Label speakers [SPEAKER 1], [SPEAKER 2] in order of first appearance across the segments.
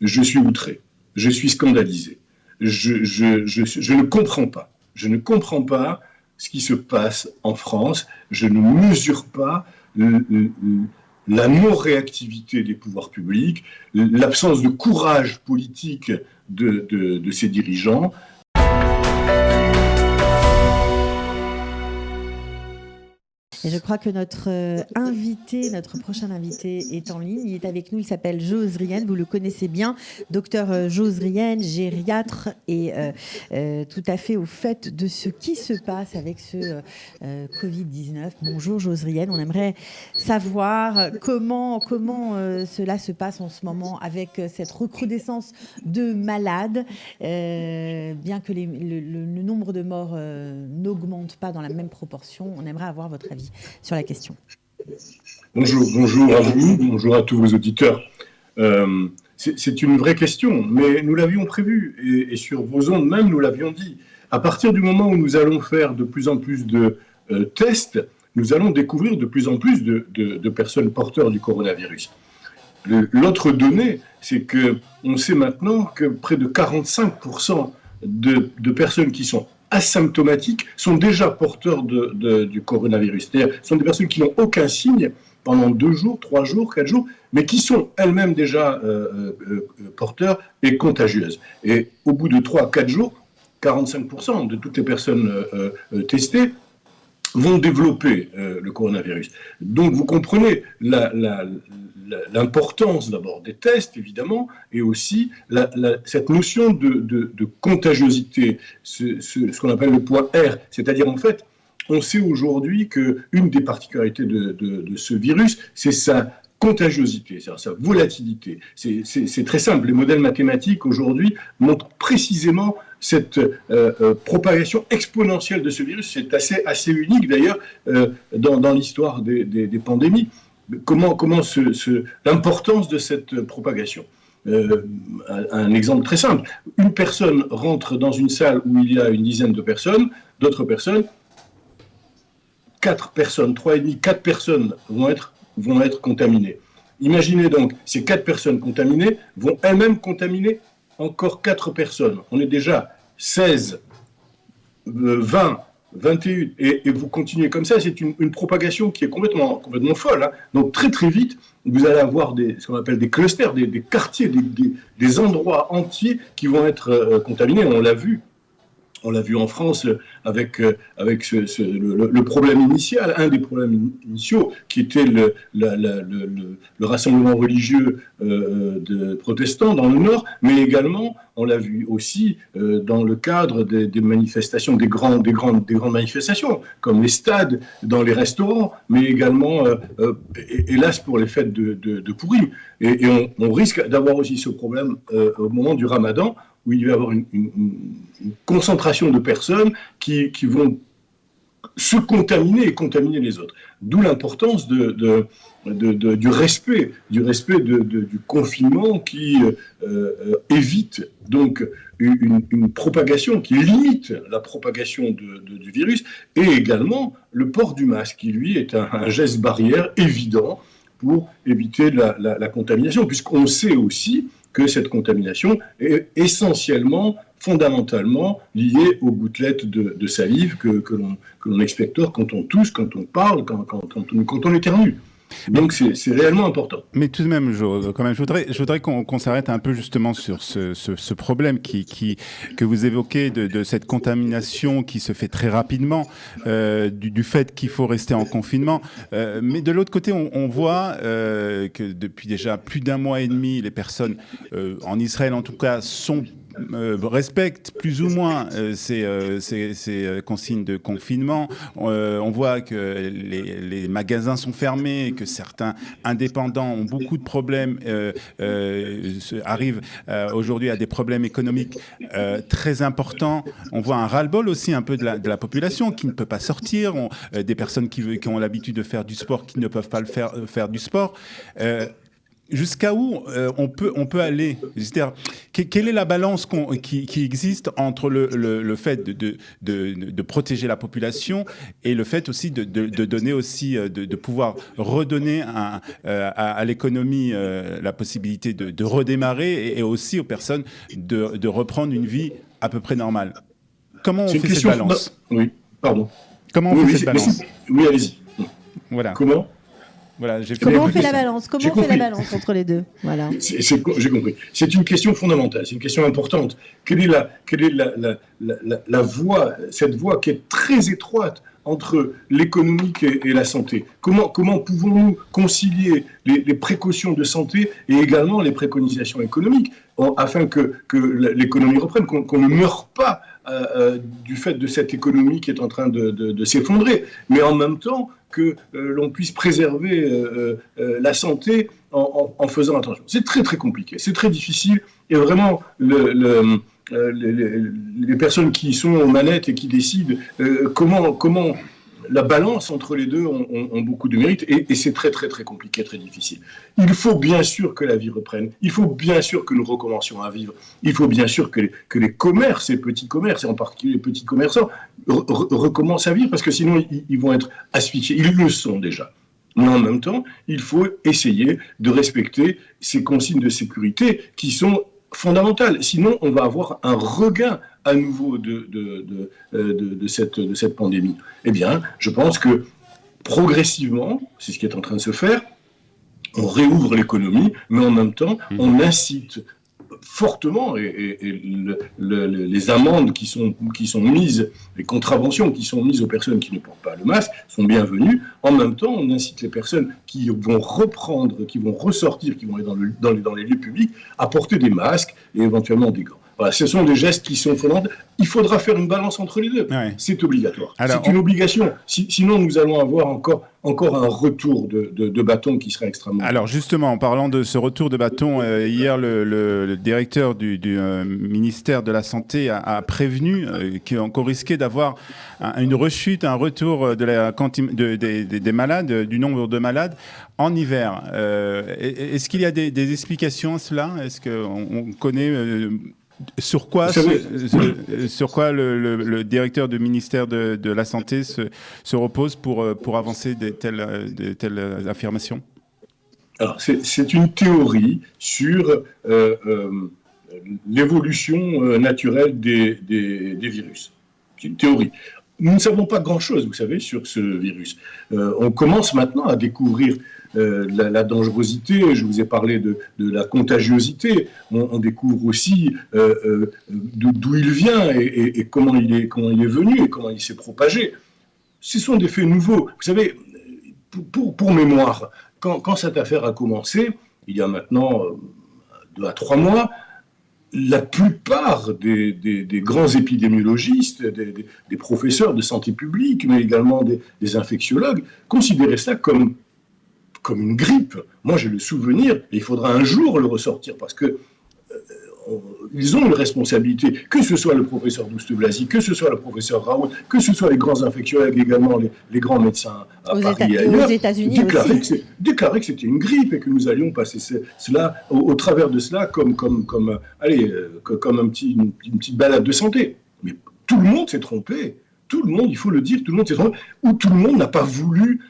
[SPEAKER 1] je suis outré, je suis scandalisé. Je ne comprends pas. Je ne comprends pas ce qui se passe en France. Je ne mesure pas la non-réactivité des pouvoirs publics, l'absence de courage politique de ces dirigeants.
[SPEAKER 2] Et je crois que notre prochain invité est en ligne. Il est avec nous, il s'appelle Jose Rienne, vous le connaissez bien. Docteur Jose Rienne, gériatre et tout à fait au fait de ce qui se passe avec ce Covid-19. Bonjour Jose Rienne, on aimerait savoir comment cela se passe en ce moment avec cette recrudescence de malades, bien que le nombre de morts n'augmente pas dans la même proportion. On aimerait avoir votre avis sur la question.
[SPEAKER 1] Bonjour à vous, bonjour à tous vos auditeurs. C'est une vraie question, mais nous l'avions prévu et sur vos ondes même, nous l'avions dit. À partir du moment où nous allons faire de plus en plus de tests, nous allons découvrir de plus en plus de personnes porteurs du coronavirus. L'autre donnée, c'est qu'on sait maintenant que près de 45% de personnes qui sont asymptomatiques sont déjà porteurs du coronavirus. C'est-à-dire, ce sont des personnes qui n'ont aucun signe pendant 2 jours, 3 jours, 4 jours, mais qui sont elles-mêmes déjà porteurs et contagieuses. Et au bout de 3 à 4 jours, 45% de toutes les personnes testées vont développer le coronavirus. Donc vous comprenez l'importance d'abord des tests, évidemment, et aussi cette notion de contagiosité, ce qu'on appelle le point R. C'est-à-dire, en fait, on sait aujourd'hui qu'une des particularités de ce virus, c'est sa contagiosité, c'est-à-dire sa volatilité. C'est très simple. Les modèles mathématiques, aujourd'hui, montrent précisément cette propagation exponentielle de ce virus. C'est assez unique, d'ailleurs, dans l'histoire des pandémies. Comment l'importance de cette propagation. Un exemple très simple. Une personne rentre dans une salle où il y a une dizaine de personnes, d'autres personnes, 4 personnes, 3,5, 4 personnes vont être contaminées. Imaginez donc, ces 4 personnes contaminées vont elles-mêmes contaminer encore 4 personnes. On est déjà 16, 20, 21, et vous continuez comme ça, c'est une propagation qui est complètement folle. Hein. Donc très très vite, vous allez avoir ce qu'on appelle des clusters, des quartiers, des endroits entiers qui vont être contaminés. On l'a vu en France avec le problème initial, un des problèmes initiaux, qui était le rassemblement religieux de protestants dans le Nord, mais également, on l'a vu aussi dans le cadre des manifestations, des grandes manifestations, comme les stades, dans les restaurants, mais également, hélas, pour les fêtes de Pourim. Et on risque d'avoir aussi ce problème au moment du Ramadan, où il va y avoir une concentration de personnes qui vont se contaminer et contaminer les autres. D'où l'importance du respect du confinement qui évite donc une propagation, qui limite la propagation du virus, et également le port du masque, qui lui est un geste barrière évident pour éviter la contamination, puisqu'on sait aussi que cette contamination est essentiellement, fondamentalement liée aux gouttelettes de salive que l'on expectore quand on tousse, quand on parle, quand on éternue. Donc c'est réellement important.
[SPEAKER 3] Mais tout de même, je voudrais qu'on s'arrête un peu justement sur ce problème que vous évoquez de cette contamination qui se fait très rapidement, du fait qu'il faut rester en confinement. Mais de l'autre côté, on voit que depuis déjà plus d'1 mois et demi, les personnes, en Israël en tout cas, respectent plus ou moins ces consignes de confinement. On voit que les magasins sont fermés, que certains indépendants ont beaucoup de problèmes, arrivent aujourd'hui à des problèmes économiques très importants. On voit un ras-le-bol aussi un peu de la population qui ne peut pas sortir, des personnes qui ont l'habitude de faire du sport qui ne peuvent pas faire du sport. jusqu'à où on peut aller? C'est-à-dire, quelle est la balance qui existe entre le fait de protéger la population et le fait aussi de donner aussi, de pouvoir redonner à l'économie la possibilité de redémarrer et aussi aux personnes de reprendre une vie à peu près normale? Comment on fait cette balance?
[SPEAKER 1] Oui, pardon.
[SPEAKER 3] Comment on fait cette balance?
[SPEAKER 1] Oui, allez-y.
[SPEAKER 3] Voilà.
[SPEAKER 1] Comment?
[SPEAKER 3] Voilà,
[SPEAKER 2] Comment on fait la balance? Comment on fait la balance entre les deux? Voilà.
[SPEAKER 1] J'ai compris. C'est une question fondamentale, c'est une question importante. Quelle est la voie, cette voie qui est très étroite entre l'économique et la santé? Comment pouvons-nous concilier les précautions de santé et également les préconisations économiques afin que l'économie reprenne, qu'on ne meure pas du fait de cette économie qui est en train de s'effondrer, mais en même temps que l'on puisse préserver la santé en faisant attention. C'est très très compliqué, c'est très difficile, et vraiment les personnes qui sont aux manettes et qui décident comment la balance entre les deux ont beaucoup de mérite, et c'est très très très compliqué, très difficile. Il faut bien sûr que la vie reprenne, il faut bien sûr que nous recommencions à vivre, il faut bien sûr que les commerces, les petits commerces, et en particulier les petits commerçants, recommencent à vivre, parce que sinon ils vont être asphyxiés, ils le sont déjà. Mais en même temps, il faut essayer de respecter ces consignes de sécurité qui sont fondamentale. Sinon, on va avoir un regain à nouveau de cette pandémie. Eh bien, je pense que progressivement, c'est ce qui est en train de se faire, on réouvre l'économie, mais en même temps, on incite fortement, et les amendes qui sont mises, les contraventions qui sont mises aux personnes qui ne portent pas le masque sont bienvenues. En même temps, on incite les personnes qui vont reprendre, qui vont ressortir, qui vont aller dans les lieux publics, à porter des masques et éventuellement des gants. Voilà, ce sont des gestes qui sont fondamentaux. Il faudra faire une balance entre les deux. Ouais. C'est obligatoire. C'est une obligation. Sinon, nous allons avoir encore un retour de bâton qui sera extrêmement...
[SPEAKER 3] Alors justement, en parlant de ce retour de bâton, hier, le directeur du ministère de la Santé a prévenu qu'on risquait d'avoir une rechute, un retour des malades, du nombre de malades en hiver. Est-ce qu'il y a des explications à cela? Est-ce qu'on connaît... Sur quoi le directeur du ministère de la Santé se repose pour avancer de telles affirmations?
[SPEAKER 1] Alors, c'est une théorie sur l'évolution naturelle des virus. C'est une théorie. Nous ne savons pas grand-chose, vous savez, sur ce virus. On commence maintenant à découvrir la dangerosité. Je vous ai parlé de la contagiosité. On découvre aussi d'où il vient et comment il est venu et comment il s'est propagé. Ce sont des faits nouveaux. Vous savez, pour mémoire, quand cette affaire a commencé, il y a maintenant 2 à 3 mois, la plupart des grands épidémiologistes, des professeurs de santé publique, mais également des infectiologues, considéraient ça comme une grippe. Moi, j'ai le souvenir, et il faudra un jour le ressortir, parce que ils ont une responsabilité, que ce soit le professeur Douste-Blazy, que ce soit le professeur Raoult, que ce soit les grands infectiologues, également les grands médecins à Paris et ailleurs,
[SPEAKER 2] aux États-Unis
[SPEAKER 1] déclaraient que c'était une grippe et que nous allions passer cela au travers de cela comme une petite balade de santé. Mais tout le monde s'est trompé. Tout le monde, il faut le dire, tout le monde s'est trompé. Ou tout le monde n'a pas voulu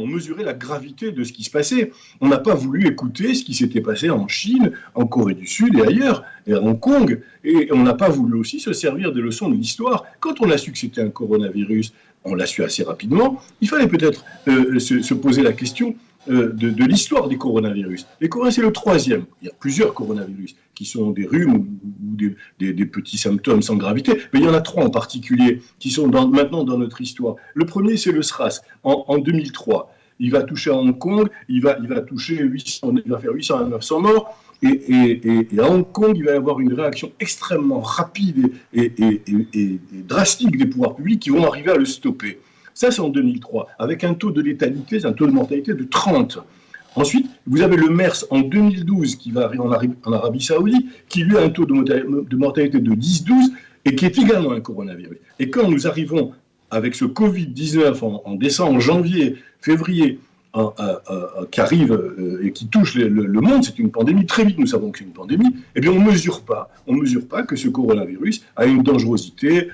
[SPEAKER 1] mesurer la gravité de ce qui se passait. On n'a pas voulu écouter ce qui s'était passé en Chine, en Corée du Sud et ailleurs, et à Hong Kong. Et on n'a pas voulu aussi se servir des leçons de l'histoire. Quand on a su que c'était un coronavirus, on l'a su assez rapidement. Il fallait peut-être se poser la question de l'histoire des coronavirus. Les coronavirus, c'est le 3e. Il y a plusieurs coronavirus qui sont des rhumes ou des petits symptômes sans gravité, mais il y en a 3 en particulier qui sont maintenant dans notre histoire. Le premier, c'est le SRAS, en 2003. Il va toucher à Hong Kong, il va faire 800 à 900 morts, et à Hong Kong, il va y avoir une réaction extrêmement rapide et drastique des pouvoirs publics qui vont arriver à le stopper. Ça, c'est en 2003, avec un taux de létalité, un taux de mortalité de 30. Ensuite, vous avez le MERS en 2012 qui va arriver en Arabie Saoudite, qui lui a un taux de mortalité de 10-12 et qui est également un coronavirus. Et quand nous arrivons avec ce Covid-19 en décembre, janvier, février, qui arrive et qui touche le monde, c'est une pandémie. Très vite, nous savons que c'est une pandémie. Eh bien, on ne mesure pas que ce coronavirus a une dangerosité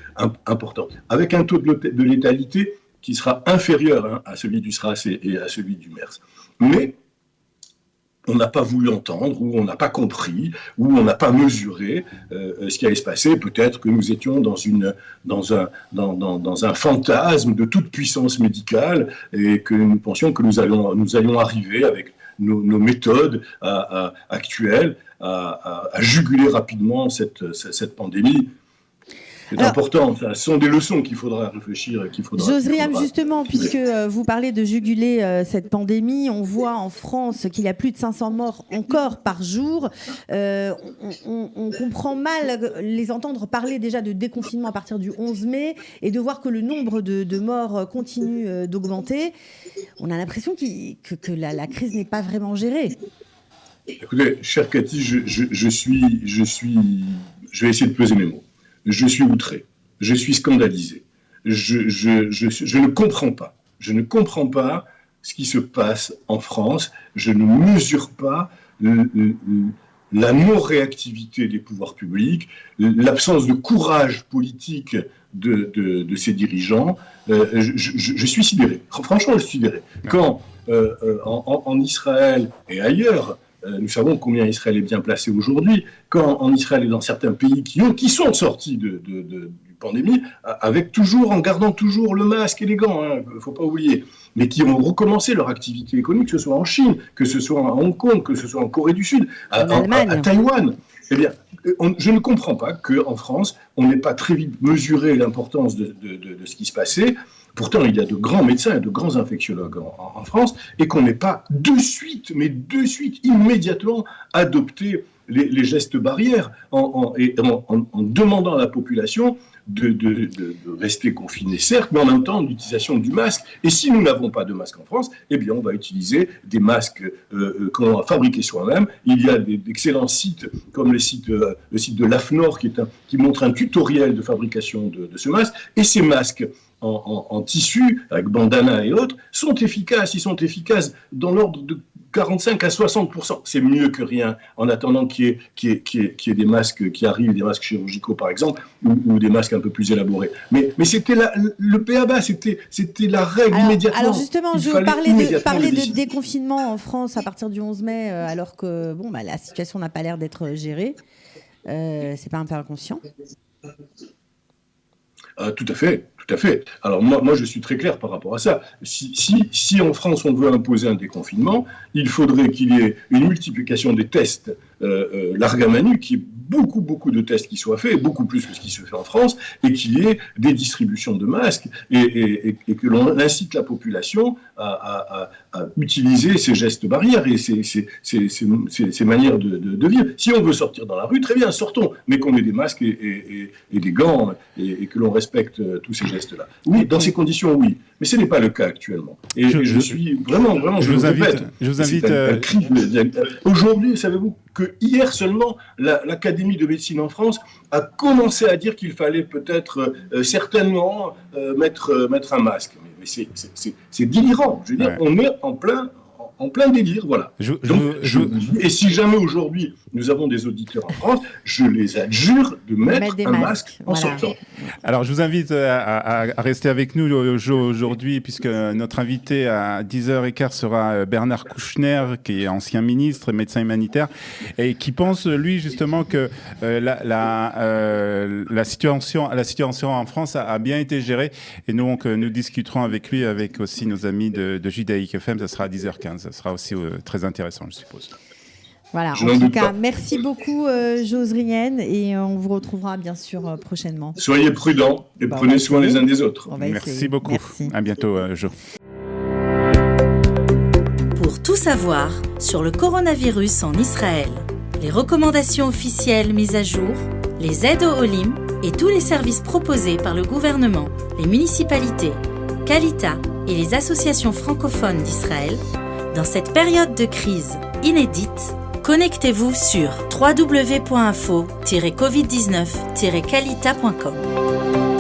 [SPEAKER 1] importante, avec un taux de létalité qui sera inférieur à celui du SRAS et à celui du MERS. Mais on n'a pas voulu entendre, ou on n'a pas compris, ou on n'a pas mesuré ce qui allait se passer. Peut-être que nous étions dans un fantasme de toute puissance médicale et que nous pensions que nous allions arriver avec nos méthodes actuelles à juguler rapidement cette pandémie. C'est important, ce sont des leçons qu'il faudra réfléchir.
[SPEAKER 2] Jose Riane, justement, puisque vous parlez de juguler cette pandémie, on voit en France qu'il y a plus de 500 morts encore par jour. On comprend mal les entendre parler déjà de déconfinement à partir du 11 mai et de voir que le nombre de morts continue d'augmenter. On a l'impression que la crise n'est pas vraiment gérée.
[SPEAKER 1] Écoutez, chère Cathy, je vais essayer de peser mes mots. Je suis outré, je suis scandalisé, je ne comprends pas. Je ne comprends pas ce qui se passe en France, je ne mesure pas la non-réactivité des pouvoirs publics, l'absence de courage politique de ces dirigeants. Je suis sidéré, franchement je suis sidéré. Quand en Israël et ailleurs, nous savons combien Israël est bien placé aujourd'hui. Quand en Israël et dans certains pays qui sont sortis du pandémie, en gardant toujours le masque et les gants, il ne faut pas oublier, mais qui ont recommencé leur activité économique, que ce soit en Chine, que ce soit à Hong Kong, que ce soit en Corée du Sud, à Taïwan. Eh bien, je ne comprends pas qu'en France, on n'ait pas très vite mesuré l'importance de ce qui se passait. Pourtant, il y a de grands médecins et de grands infectiologues en France, et qu'on n'ait pas de suite, immédiatement, adopté les gestes barrières en demandant à la population de rester confinée, certes, mais en même temps l'utilisation du masque. Et si nous n'avons pas de masque en France, eh bien on va utiliser des masques qu'on va fabriquer soi-même. Il y a d'excellents sites, comme le site de l'AFNOR, qui montre un tutoriel de fabrication de ce masque. Et ces masques en tissu, avec bandana et autres, sont efficaces. Ils sont efficaces dans l'ordre de 45 à 60%. C'est mieux que rien, en attendant qu'il y ait des masques qui arrivent, des masques chirurgicaux par exemple, ou des masques un peu plus élaborés. Mais c'était le p.a.-ba, c'était la règle immédiatement.
[SPEAKER 2] Alors justement, je veux parler de déconfinement en France à partir du 11 mai, alors que la situation n'a pas l'air d'être gérée. C'est pas un peu inconscient ?
[SPEAKER 1] Tout à fait. Alors moi, je suis très clair par rapport à ça. Si en France on veut imposer un déconfinement, il faudrait qu'il y ait une multiplication des tests larga manu, qu'il y ait beaucoup de tests qui soient faits, beaucoup plus que ce qui se fait en France, et qu'il y ait des distributions de masques et que l'on incite la population à utiliser ces gestes barrières et ces manières de vivre. Si on veut sortir dans la rue, très bien, sortons, mais qu'on ait des masques et des gants et que l'on respecte tous ces gestes-là. Oui, dans ces conditions, oui. Mais ce n'est pas le cas actuellement. Et je suis vraiment, je vous invite. Aujourd'hui, savez-vous que hier seulement, l'Académie de médecine en France a commencé à dire qu'il fallait peut-être certainement mettre un masque. Mais c'est délirant. Je veux dire, on est en plein délire, voilà. Et si jamais aujourd'hui nous avons des auditeurs en France, je les adjure de mettre un masque en sortant.
[SPEAKER 3] Alors je vous invite à rester avec nous aujourd'hui, puisque notre invité à 10h15 sera Bernard Kouchner, qui est ancien ministre et médecin humanitaire, et qui pense, lui, justement, que la situation en France a bien été gérée. Et donc nous discuterons avec lui, avec aussi nos amis de Judaïque FM. Ça sera à 10h15. Ça sera aussi très intéressant, je suppose.
[SPEAKER 2] Voilà, en tout cas, merci beaucoup Jose Riane, et on vous retrouvera bien sûr prochainement.
[SPEAKER 1] Soyez prudents et prenez soin les uns des autres.
[SPEAKER 3] Merci beaucoup. Merci. À bientôt, Jo.
[SPEAKER 4] Pour tout savoir sur le coronavirus en Israël, les recommandations officielles mises à jour, les aides au Olim et tous les services proposés par le gouvernement, les municipalités, Kalita et les associations francophones d'Israël, dans cette période de crise inédite, connectez-vous sur www.info-covid19-kalita.com.